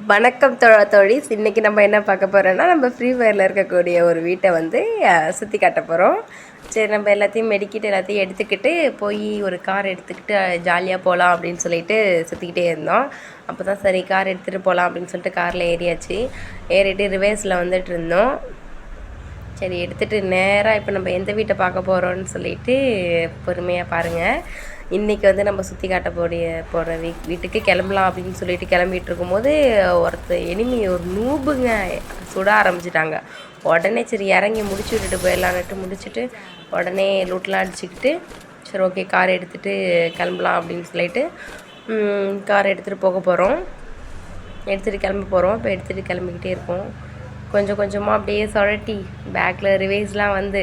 வணக்கம் தோழி. இன்றைக்கி நம்ம என்ன பார்க்க போகிறோன்னா, நம்ம ஃப்ரீ ஃபயரில் இருக்கக்கூடிய ஒரு வீட்டை வந்து சுற்றி காட்ட போகிறோம். சரி, நம்ம எல்லாத்தையும் மெடிக்கிட்டு எல்லாத்தையும் எடுத்துக்கிட்டு போய் ஒரு கார் எடுத்துக்கிட்டு ஜாலியாக போகலாம் அப்படின்னு சொல்லிட்டு சுற்றிக்கிட்டே இருந்தோம். அப்போ தான் சரி கார் எடுத்துகிட்டு போகலாம் அப்படின்னு சொல்லிட்டு காரில் ஏறியாச்சு. ஏறிட்டு ரிவேர்ஸில் வந்துட்டு இருந்தோம். சரி, எடுத்துகிட்டு நேராக இப்போ நம்ம எந்த வீட்டை பார்க்க போகிறோன்னு சொல்லிட்டு பொறுமையாக பாருங்கள். இன்றைக்கி வந்து நம்ம சுற்றி காட்ட போகிற வீட்டுக்கு கிளம்பலாம் அப்படின்னு சொல்லிட்டு கிளம்பிகிட்டு இருக்கும்போது எனிமி ஒரு நூபுங்க சுட ஆரம்பிச்சிட்டாங்க. உடனே சரி இறங்கி முடிச்சு விட்டுட்டு போயிடலான்ட்டு முடிச்சுட்டு உடனே லூட்லாம் அடிச்சுக்கிட்டு சரி ஓகே கார் எடுத்துகிட்டு கிளம்பலாம் அப்படின்னு சொல்லிட்டு கார் எடுத்துகிட்டு போக போகிறோம். எடுத்துகிட்டு கிளம்ப போகிறோம். இப்போ எடுத்துகிட்டு கிளம்பிக்கிட்டே இருக்கோம். கொஞ்சம் கொஞ்சமாக அப்படியே சுழட்டி பேக்கில் ரிவேஸ்லாம் வந்து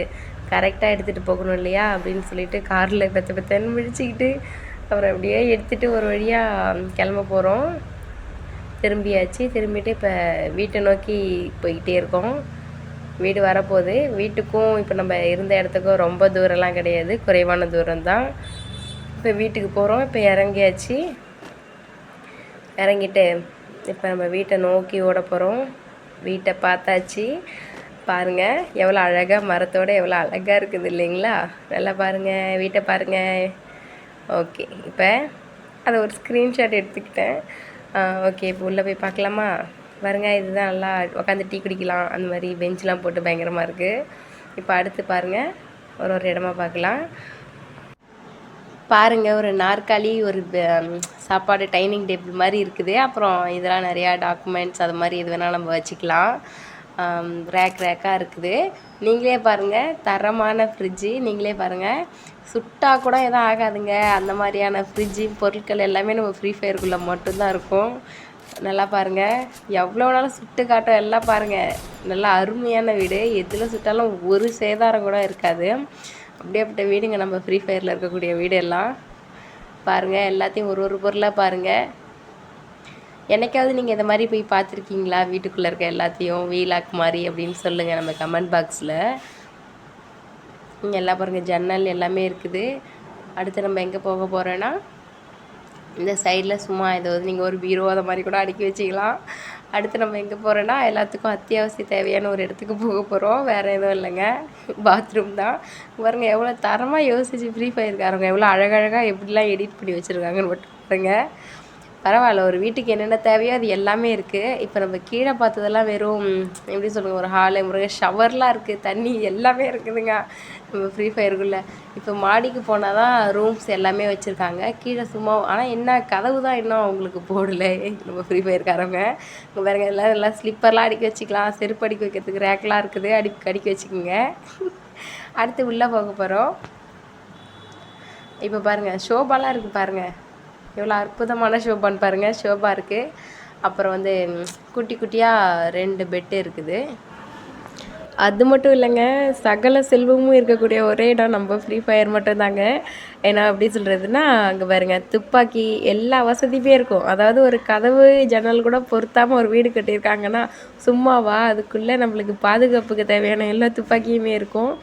கரெக்டாக எடுத்துகிட்டு போகணும் இல்லையா அப்படின்னு சொல்லிட்டு காரில் பெத்தன்னு முடிச்சுக்கிட்டு அப்புறம் அப்படியே எடுத்துகிட்டு ஒரு வழியாக கிளம்ப போகிறோம். திரும்பியாச்சு. திரும்பிட்டு இப்போ வீட்டை நோக்கி போய்கிட்டே இருக்கோம். வீடு வரப்போகுது. வீட்டுக்கும் இப்போ நம்ம இருந்த இடத்துக்கும் ரொம்ப தூரம்லாம் கிடையாது, குறைவான தூரம் தான். இப்போ வீட்டுக்கு போகிறோம். இப்போ இறங்கியாச்சு. இறங்கிட்டு இப்போ நம்ம வீட்டை நோக்கி ஓட போகிறோம். வீட்டை பார்த்தாச்சு. பாருங்கள் எவ்வளோ அழகாக மரத்தோடு எவ்வளோ அழகாக இருக்குது இல்லைங்களா? நல்லா பாருங்கள், வீட்டை பாருங்கள். ஓகே, இப்போ அதை ஒரு ஸ்க்ரீன்ஷாட் எடுத்துக்கிட்டேன். ஓகே, இப்போ உள்ளே போய் பார்க்கலாமா? பாருங்கள், இதுதான் நல்லா உட்காந்து டீ குடிக்கலாம். அந்த மாதிரி பெஞ்செலாம் போட்டு பயங்கரமாக இருக்குது. இப்போ அடுத்து பாருங்கள், ஒரு இடமா பார்க்கலாம். பாருங்கள், ஒரு நாற்காலி, ஒரு சாப்பாடு டைனிங் டேபிள் மாதிரி இருக்குது. அப்புறம் இதெல்லாம் நிறையா டாக்குமெண்ட்ஸ் அது மாதிரி எது வேணால் நம்ம வச்சுக்கலாம். ரேக்காக இருக்குது. நீங்களே பாருங்கள், தரமான ஃப்ரிட்ஜு. நீங்களே பாருங்கள், சுட்டால் கூட எதுவும் ஆகாதுங்க. அந்த மாதிரியான ஃப்ரிட்ஜு பொருட்கள் எல்லாமே நம்ம ஃப்ரீ ஃபயருக்குள்ளே மட்டும்தான் இருக்கும். நல்லா பாருங்கள், எவ்வளோ நாளும் சுட்டு காட்டும். எல்லாம் பாருங்கள், நல்லா அருமையான வீடு. எதில் சுட்டாலும் ஒரு சேதாரம் கூட இருக்காது. அப்படியேப்பட்ட வீடுங்க நம்ம ஃப்ரீ ஃபயரில் இருக்கக்கூடிய வீடு எல்லாம். பாருங்கள், எல்லாத்தையும் ஒரு ஒரு பொருளாக பாருங்கள். என்னைக்காவது நீங்கள் இந்த மாதிரி போய் பார்த்துருக்கீங்களா? வீட்டுக்குள்ளே இருக்க எல்லாத்தையும் வீலாக் மாதிரி அப்படின்னு சொல்லுங்கள் நம்ம கமெண்ட் பாக்ஸில். இங்கே எல்லாம் பாருங்கள், ஜன்னல் எல்லாமே இருக்குது. அடுத்து நம்ம எங்கே போக போகிறோன்னா, இந்த சைடில் சும்மா ஏதாவது நீங்கள் ஒரு பீரோ அதை மாதிரி கூட அடுக்கி வச்சிக்கலாம். அடுத்து நம்ம எங்கே போகிறோன்னா, எல்லாத்துக்கும் அத்தியாவசிய தேவையான ஒரு இடத்துக்கு போக போகிறோம். வேறு எதுவும் இல்லைங்க, பாத்ரூம் தான். பாருங்கள் எவ்வளோ தரமாக யோசிச்சு ஃப்ரீ ஃபயர்காரங்க எவ்வளோ அழகழகாக எப்படிலாம் எடிட் பண்ணி வச்சுருக்காங்கன்னு மட்டும் பாருங்கள். பரவாயில்ல, ஒரு வீட்டுக்கு என்னென்ன தேவையோ அது எல்லாமே இருக்குது. இப்போ நம்ம கீழே பார்த்ததெல்லாம் வெறும் எப்படி சொல்லுங்கள், ஒரு ஹாலு, முருகன் ஷவர்லாம் இருக்குது, தண்ணி எல்லாமே இருக்குதுங்க நம்ம ஃப்ரீ ஃபயருக்குள்ளே. இப்போ மாடிக்கு போனால் தான் ரூம்ஸ் எல்லாமே வச்சுருக்காங்க. கீழே சும்மா, ஆனால் என்ன கதவு தான் இன்னும் அவங்களுக்கு போடலை நம்ம ஃப்ரீ ஃபயர்காரங்க. இங்கே பாருங்க, எல்லாம் ஸ்லிப்பர்லாம் அடிக்க வச்சுக்கலாம். செருப்பு அடிக்க வைக்கிறதுக்கு ரேக்லாம் இருக்குது, அடிக்க வச்சுக்கோங்க. அடுத்து உள்ளே போக போகிறோம். இப்போ பாருங்கள், ஷோபாலாம் இருக்குது பாருங்கள், எவ்வளோ அற்புதமான ஷோபான்னு பாருங்கள். ஷோபா இருக்குது. அப்புறம் வந்து குட்டி குட்டியாக 2 பெட்டு இருக்குது. அது மட்டும் இல்லைங்க, சகல செல்வமும் இருக்கக்கூடிய ஒரே இடம் நம்ம ஃப்ரீ ஃபயர் மட்டும்தாங்க. ஏன்னா எப்படி சொல்கிறதுனா, அங்கே பாருங்கள், துப்பாக்கி எல்லா வசதியுமே இருக்கும். அதாவது ஒரு கதவு ஜன்னல் கூட பொருத்தாமல் ஒரு வீடு கட்டியிருக்காங்கன்னா சும்மாவா? அதுக்குள்ளே நம்மளுக்கு பாதுகாப்புக்கு தேவையான எல்லா துப்பாக்கியுமே இருக்கும்.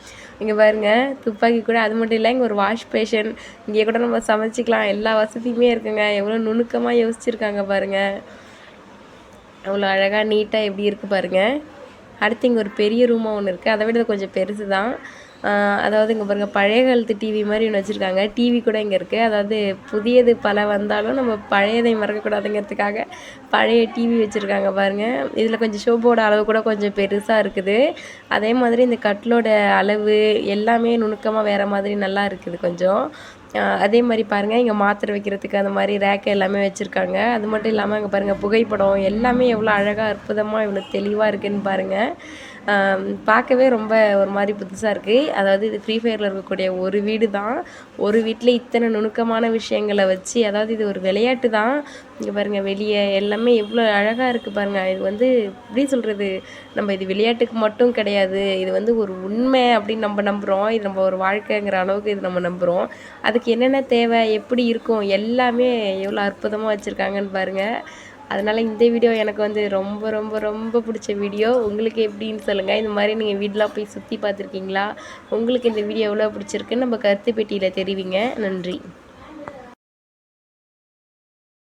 இங்கே பாருங்கள், துப்பாக்கி கூட. அது மட்டும் இல்லை, இங்கே ஒரு வாஷ் பேஷன், இங்கே கூட நம்ம சமைச்சிக்கலாம். எல்லா வசதியுமே இருக்குங்க. எவ்வளோ நுணுக்கமாக யோசிச்சுருக்காங்க பாருங்கள். அவ்வளோ அழகாக நீட்டாக எப்படி இருக்குது பாருங்கள். அடுத்து இங்கே ஒரு பெரிய ரூமாக ஒன்று இருக்குது. அதை விட கொஞ்சம் பெருசு தான். அதாவது இங்கே பாருங்கள், பழைய காலத்து டிவி மாதிரி ஒன்று வச்சுருக்காங்க. டிவி கூட இங்கே இருக்குது. அதாவது புதியது பல வந்தாலும் நம்ம பழையதை மறக்கக்கூடாதுங்கிறதுக்காக பழைய டிவி வச்சுருக்காங்க பாருங்கள். இதில் கொஞ்சம் ஷோபோட அளவு கூட கொஞ்சம் பெருசாக இருக்குது. அதே மாதிரி இந்த கட்டிலோட அளவு எல்லாமே நுணுக்கமாக வேறு மாதிரி நல்லா இருக்குது கொஞ்சம். அதே மாதிரி பாருங்கள், இங்கே மாத்திரை வைக்கிறதுக்கு அந்த மாதிரி ரேக்கு எல்லாமே வச்சுருக்காங்க. அது மட்டும் இல்லாமல் இங்கே பாருங்கள், புகைப்படம் எல்லாமே எவ்வளோ அழகாக அற்புதமாக இவ்வளோ தெளிவாக இருக்குதுன்னு பாருங்கள். பார்க்கவே ரொம்ப ஒரு மாதிரி புதுசாக இருக்குது. அதாவது இது ஃப்ரீ ஃபயரில் இருக்கக்கூடிய ஒரு வீடு தான். ஒரு வீட்டில் இத்தனை நுணுக்கமான விஷயங்களை வச்சு, அதாவது இது ஒரு விளையாட்டு தான். இங்கே பாருங்கள், வெளியே எல்லாமே எவ்வளோ அழகாக இருக்குது பாருங்கள். இது வந்து எப்படி சொல்கிறது, நம்ம இது விளையாட்டுக்கு மட்டும் கிடையாது, இது வந்து ஒரு உண்மை அப்படின்னு நம்ம நம்புகிறோம். இது நம்ம ஒரு வாழ்க்கைங்கிற அளவுக்கு இது நம்ம நம்புகிறோம். அதுக்கு என்னென்ன தேவை, எப்படி இருக்கும், எல்லாமே எவ்வளோ அற்புதமாக வச்சுருக்காங்கன்னு பாருங்கள். அதனால் இந்த வீடியோ எனக்கு வந்து ரொம்ப ரொம்ப ரொம்ப பிடிச்ச வீடியோ. உங்களுக்கு எப்படின்னு சொல்லுங்கள். இந்த மாதிரி நீங்கள் வீடெலாம் போய் சுற்றி பார்த்துருக்கீங்களா? உங்களுக்கு இந்த வீடியோ எவ்வளோ பிடிச்சிருக்குன்னு நம்ம கருத்து பெட்டியில் தெரிவிங்க. நன்றி.